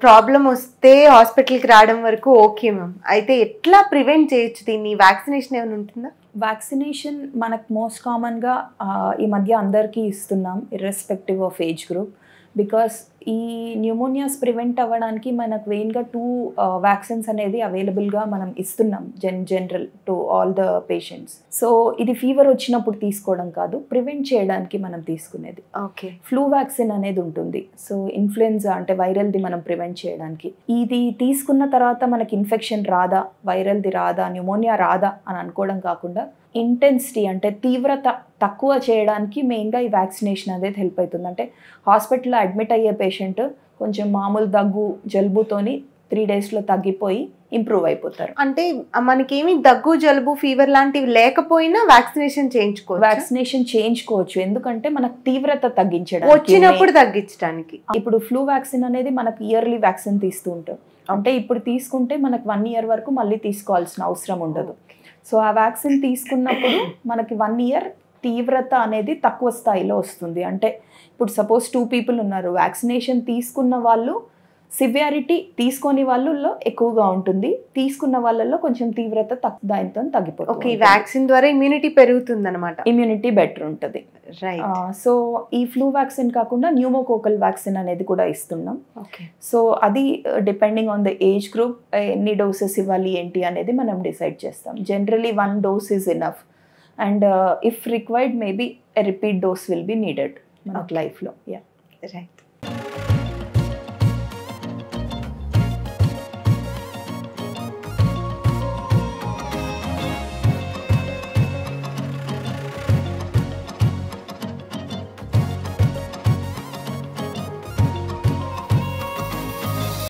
Problem వస్తే హాస్పిటల్కి రావడం వరకు ఓకే మ్యామ్. అయితే ఎట్లా ప్రివెంట్ చేయొచ్చు దీన్ని? వ్యాక్సినేషన్ ఏమైనా ఉంటుందా? వ్యాక్సినేషన్ మనకు మోస్ట్ కామన్గా ఈ మధ్య అందరికీ ఇస్తున్నాం, irrespective of age group. Because ఈ న్యూమోనియాస్ ప్రివెంట్ అవ్వడానికి మనకు మెయిన్గా 2 వ్యాక్సిన్స్ అనేది అవైలబుల్గా మనం ఇస్తున్నాం general to all the patients. So ఇది ఫీవర్ వచ్చినప్పుడు తీసుకోవడం కాదు, ప్రివెంట్ చేయడానికి మనం తీసుకునేది. ఓకే. ఫ్లూ వ్యాక్సిన్ అనేది ఉంటుంది. సో ఇన్ఫ్లుయెన్జా అంటే వైరల్ది మనం ప్రివెంట్ చేయడానికి. ఇది తీసుకున్న తర్వాత మనకి ఇన్ఫెక్షన్ రాదా, వైరల్ది రాదా, న్యూమోనియా రాదా అని అనుకోవడం కాకుండా ఇంటెన్సిటీ అంటే తీవ్రత తక్కువ చేయడానికి మెయిన్గా ఈ వ్యాక్సినేషన్ అనేది హెల్ప్ అవుతుంది. అంటే హాస్పిటల్లో అడ్మిట్ అయ్యే పేషెంట్ కొంచెం మామూలు దగ్గు జలుబుతోని 3 daysలో తగ్గిపోయి ఇంప్రూవ్ అయిపోతారు. అంటే మనకేమి దగ్గు జలుబు ఫీవర్ లాంటివి లేకపోయినా వ్యాక్సినేషన్ చేయించుకోవచ్చు. ఎందుకంటే మనకు తీవ్రత తగ్గించడం, వచ్చినప్పుడు తగ్గించడానికి. ఇప్పుడు ఫ్లూ వ్యాక్సిన్ అనేది మనకు ఇయర్లీ వ్యాక్సిన్ తీస్తూ ఉంటాం. అంటే ఇప్పుడు తీసుకుంటే మనకు 1 year వరకు మళ్ళీ తీసుకోవాల్సిన అవసరం ఉండదు. సో ఆ వ్యాక్సిన్ తీసుకున్నప్పుడు మనకి 1 year తీవ్రత అనేది తక్కువ స్థాయిలో వస్తుంది. అంటే ఇప్పుడు సపోజ్ 2 people ఉన్నారు, వ్యాక్సినేషన్ తీసుకున్న వాళ్ళు సివియారిటీ తీసుకొని వాళ్ళలో ఎక్కువగా ఉంటుంది, తీసుకున్న వాళ్ళలో కొంచెం తీవ్రత దానితో తగ్గిపోతుంది. ఓకే, వ్యాక్సిన్ ద్వారా ఇమ్యూనిటీ పెరుగుతుంది అనమాట. ఇమ్యూనిటీ బెటర్ ఉంటుంది. సో ఈ ఫ్లూ వ్యాక్సిన్ కాకుండా న్యూమోకోకల్ వ్యాక్సిన్ అనేది కూడా ఇస్తున్నాం. సో అది depending on the age group ఎన్ని డోసెస్ ఇవ్వాలి ఏంటి అనేది మనం డిసైడ్ చేస్తాం. Generally 1 dose is enough and if required maybe a repeat dose will be needed మనకు లైఫ్లో. రైట్.